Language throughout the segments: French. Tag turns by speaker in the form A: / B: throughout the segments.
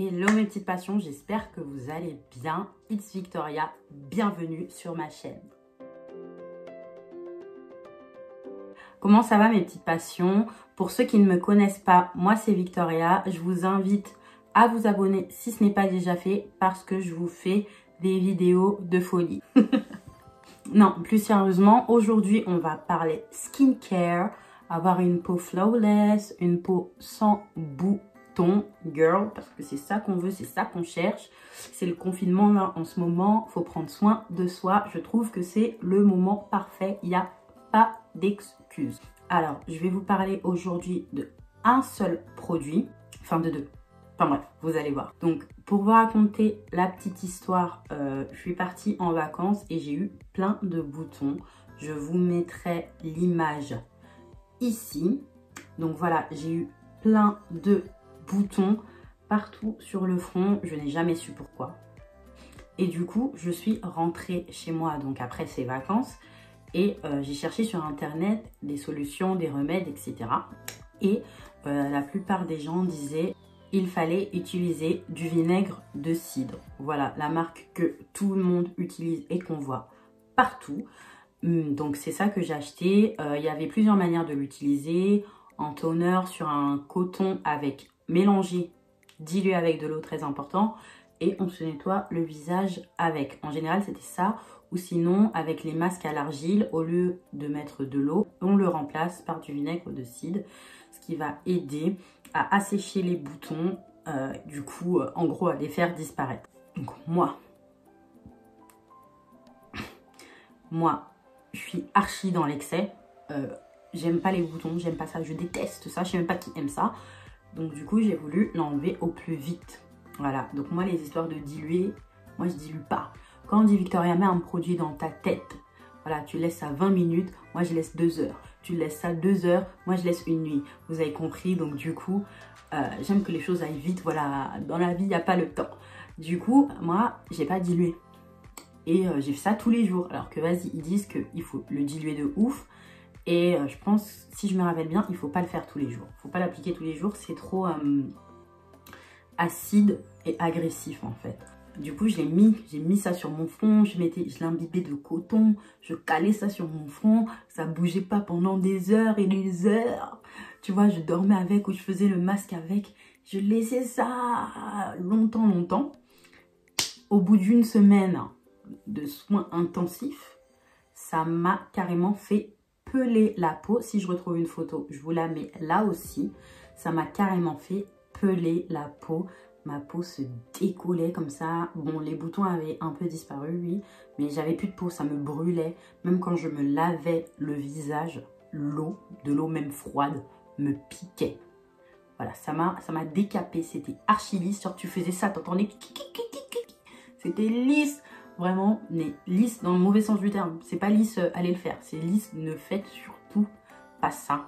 A: Hello mes petites passions, j'espère que vous allez bien. It's Victoria, bienvenue sur ma chaîne. Comment ça va mes petites passions? Pour ceux qui ne me connaissent pas, moi c'est Victoria. Je vous invite à vous abonner si ce n'est pas déjà fait parce que je vous fais des vidéos de folie. Non, plus sérieusement, aujourd'hui on va parler skincare, avoir une peau flawless, une peau sans boutons, girl, parce que c'est ça qu'on veut, c'est ça qu'on cherche. C'est le confinement là en ce moment, faut prendre soin de soi. Je trouve que c'est le moment parfait, il n'y a pas d'excuses. Alors, je vais vous parler aujourd'hui de un seul produit, enfin de deux. Enfin bref, vous allez voir. Donc, pour vous raconter la petite histoire, je suis partie en vacances et j'ai eu plein de boutons. Je vous mettrai l'image ici. Donc voilà, j'ai eu plein de boutons partout sur le front. Je n'ai jamais su pourquoi. Et du coup, je suis rentrée chez moi donc après ces vacances. Et j'ai cherché sur internet des solutions, des remèdes, etc. Et la plupart des gens disaient il fallait utiliser du vinaigre de cidre. Voilà, la marque que tout le monde utilise et qu'on voit partout. Donc c'est ça que j'ai acheté. Il y avait plusieurs manières de l'utiliser. En toner sur un coton avec mélangé, dilué avec de l'eau, très important. Et on se nettoie le visage avec. En général, c'était ça. Ou sinon, avec les masques à l'argile, au lieu de mettre de l'eau, on le remplace par du vinaigre de cidre. Ce qui va aider à assécher les boutons. Du coup, en gros, à les faire disparaître. Donc moi, je suis archi dans l'excès. J'aime pas les boutons, j'aime pas ça. Je déteste ça. Je sais même pas qui aime ça. Donc du coup, j'ai voulu l'enlever au plus vite. Voilà, donc moi les histoires de diluer, moi je dilue pas. Quand on dit Victoria, mets un produit dans ta tête, voilà, tu laisses ça 20 minutes, moi je laisse 2 heures. Tu laisses ça 2 heures, moi je laisse une nuit. Vous avez compris, donc du coup, j'aime que les choses aillent vite, voilà, dans la vie il n'y a pas le temps. Du coup, moi, j'ai pas dilué. Et j'ai fait ça tous les jours, alors que vas-y, ils disent qu'il faut le diluer de ouf. Et je pense, si je me rappelle bien, il faut pas le faire tous les jours. Il faut pas l'appliquer tous les jours, c'est trop acide et agressif en fait. Du coup, j'ai mis ça sur mon front, je l'imbibais de coton, je calais ça sur mon front, ça bougeait pas pendant des heures et des heures. Tu vois, je dormais avec ou je faisais le masque avec, je laissais ça longtemps. Au bout d'une semaine de soins intensifs, ça m'a carrément fait peler la peau. Si je retrouve une photo, je vous la mets là aussi. Ça m'a carrément fait peler la peau. Ma peau se décollait comme ça. Bon, les boutons avaient un peu disparu, oui. Mais j'avais plus de peau, ça me brûlait. Même quand je me lavais le visage, de l'eau même froide, me piquait. Voilà, ça m'a décapé. C'était archi lisse. Genre, tu faisais ça, t'entendais. C'était lisse. Vraiment, mais lisse dans le mauvais sens du terme. C'est pas lisse, allez le faire. C'est lisse, ne faites surtout pas ça.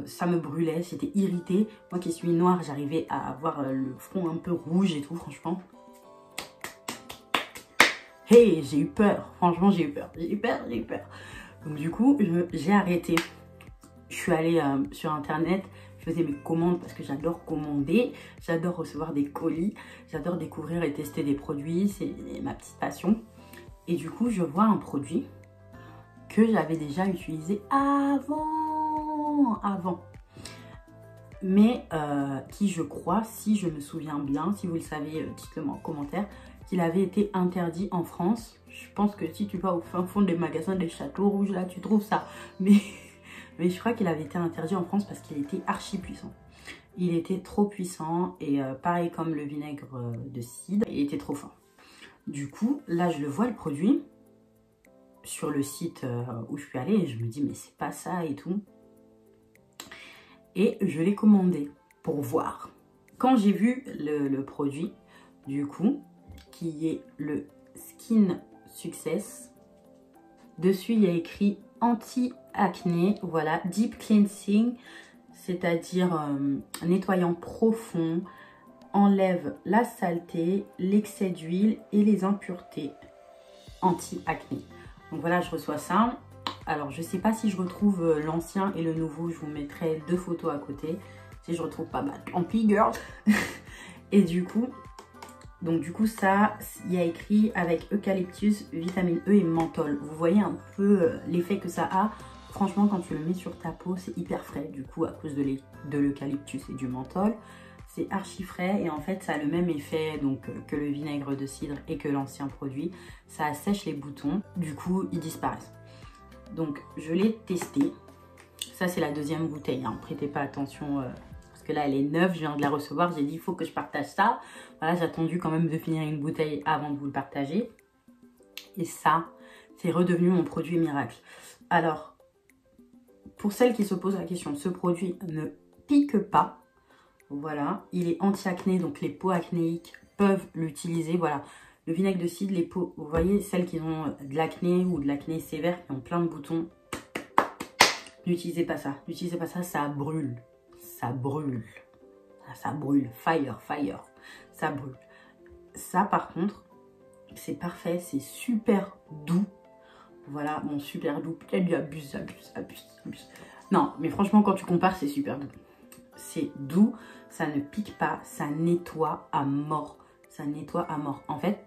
A: Ça me brûlait, j'étais irritée. Moi qui suis noire, j'arrivais à avoir le front un peu rouge et tout, franchement. Hey, j'ai eu peur. Franchement, j'ai eu peur. J'ai eu peur. Donc du coup, j'ai arrêté. Je suis allée sur internet. Je faisais mes commandes parce que j'adore commander. J'adore recevoir des colis. J'adore découvrir et tester des produits. C'est ma petite passion. Et du coup, je vois un produit que j'avais déjà utilisé avant. Mais qui, je crois, si je me souviens bien, si vous le savez, dites-le moi en commentaire, qu'il avait été interdit en France. Je pense que si tu vas au fin fond des magasins des Châteaux Rouges, là, tu trouves ça. Mais je crois qu'il avait été interdit en France parce qu'il était archi puissant. Il était trop puissant et pareil comme le vinaigre de cidre, il était trop fort. Du coup, là, je le vois, le produit, sur le site où je suis allée, et je me dis, mais c'est pas ça et tout. Et je l'ai commandé pour voir. Quand j'ai vu le produit, du coup, qui est le Skin Success, dessus il y a écrit anti-acné, voilà, deep cleansing, c'est-à-dire nettoyant profond, enlève la saleté, l'excès d'huile et les impuretés, anti-acné. Donc voilà, je reçois ça. Alors, je ne sais pas si je retrouve l'ancien et le nouveau. Je vous mettrai 2 photos à côté. Si je retrouve pas mal, tant pis, girl. Et du coup ça, il y a écrit avec eucalyptus, vitamine E et menthol. Vous voyez un peu l'effet que ça a. Franchement, quand tu le mets sur ta peau, c'est hyper frais. Du coup, à cause de l'eucalyptus et du menthol, c'est archi frais. Et en fait, ça a le même effet donc, que le vinaigre de cidre et que l'ancien produit. Ça assèche les boutons. Du coup, ils disparaissent. Donc, je l'ai testé. Ça, c'est la deuxième bouteille. Hein. Prêtez pas attention... parce que là, elle est neuve, je viens de la recevoir. J'ai dit, il faut que je partage ça. Voilà, j'ai attendu quand même de finir une bouteille avant de vous le partager. Et ça, c'est redevenu mon produit miracle. Alors, pour celles qui se posent la question, ce produit ne pique pas. Voilà, il est anti-acné, donc les peaux acnéiques peuvent l'utiliser. Voilà, le vinaigre de cidre, les peaux, vous voyez, celles qui ont de l'acné ou de l'acné sévère, qui ont plein de boutons, n'utilisez pas ça. N'utilisez pas ça, ça brûle. Ça brûle. Ça brûle. Fire, fire. Ça brûle. Ça, par contre, c'est parfait. C'est super doux. Voilà, bon, super doux. Peut-être abuse. Non, mais franchement, quand tu compares, c'est super doux. C'est doux. Ça ne pique pas. Ça nettoie à mort. Ça nettoie à mort. En fait,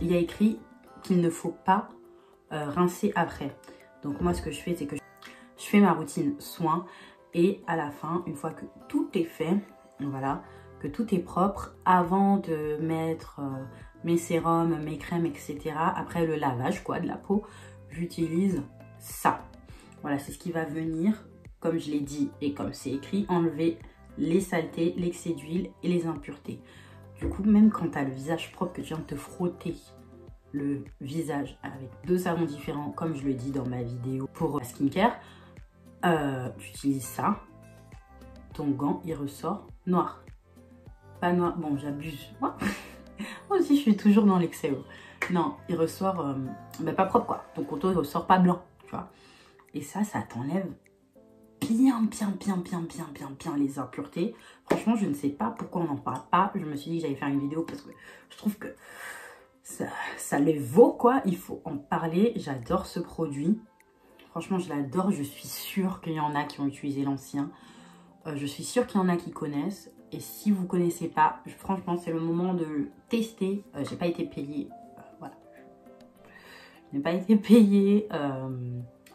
A: il y a écrit qu'il ne faut pas rincer après. Donc, moi, ce que je fais, c'est que je fais ma routine soin. Et à la fin, une fois que tout est fait, voilà, que tout est propre, avant de mettre mes sérums, mes crèmes, etc., après le lavage quoi, de la peau, j'utilise ça. Voilà, c'est ce qui va venir, comme je l'ai dit et comme c'est écrit, enlever les saletés, l'excès d'huile et les impuretés. Du coup, même quand tu as le visage propre, que tu viens de te frotter le visage avec 2 savons différents, comme je le dis dans ma vidéo pour la skincare, tu utilises ça, ton gant il ressort noir, pas noir, bon j'abuse, moi aussi je suis toujours dans l'excès, non il ressort pas propre quoi, ton contour il ressort pas blanc, tu vois, et ça t'enlève bien les impuretés. Franchement je ne sais pas pourquoi on n'en parle pas, je me suis dit que j'allais faire une vidéo parce que je trouve que ça les vaut quoi, il faut en parler, j'adore ce produit. Franchement, je l'adore. Je suis sûre qu'il y en a qui ont utilisé l'ancien. Je suis sûre qu'il y en a qui connaissent. Et si vous ne connaissez pas, franchement, c'est le moment de le tester. J'ai pas été payée. Voilà. Je n'ai pas été payée.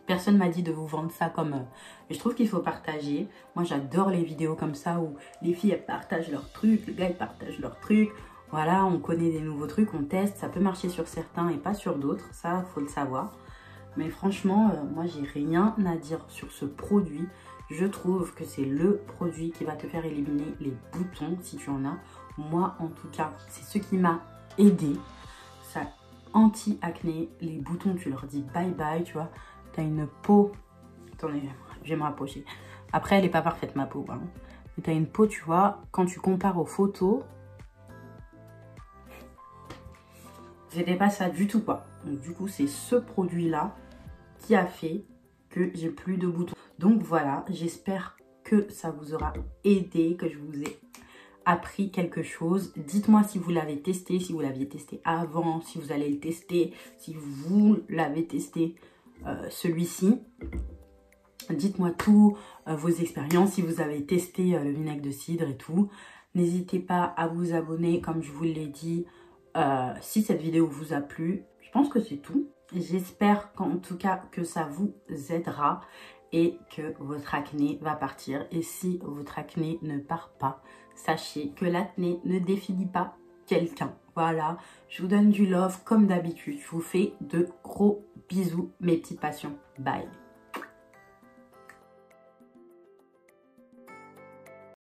A: Personne m'a dit de vous vendre ça comme... mais je trouve qu'il faut partager. Moi, j'adore les vidéos comme ça où les filles, elles partagent leurs trucs. Les gars, ils partagent leurs trucs. Voilà, on connaît des nouveaux trucs, on teste. Ça peut marcher sur certains et pas sur d'autres. Ça, il faut le savoir. Mais franchement, moi, j'ai rien à dire sur ce produit. Je trouve que c'est le produit qui va te faire éliminer les boutons, si tu en as. Moi, en tout cas, c'est ce qui m'a aidé. Ça anti-acné. Les boutons, tu leur dis bye bye, tu vois. Tu as une peau... Attendez, je vais me rapprocher. Après, elle n'est pas parfaite, ma peau. Hein. Mais tu as une peau, tu vois, quand tu compares aux photos... C'était pas ça du tout, quoi. Donc, du coup, c'est ce produit-là qui a fait que j'ai plus de boutons. Donc, voilà. J'espère que ça vous aura aidé, que je vous ai appris quelque chose. Dites-moi si vous l'avez testé, si vous l'aviez testé avant, si vous allez le tester, si vous l'avez testé celui-ci. Dites-moi tout, vos expériences, si vous avez testé le vinaigre de cidre et tout. N'hésitez pas à vous abonner, comme je vous l'ai dit. Si cette vidéo vous a plu, je pense que c'est tout. J'espère qu'en tout cas que ça vous aidera et que votre acné va partir. Et si votre acné ne part pas, sachez que l'acné ne définit pas quelqu'un. Voilà, je vous donne du love comme d'habitude. Je vous fais de gros bisous mes petites passions. Bye.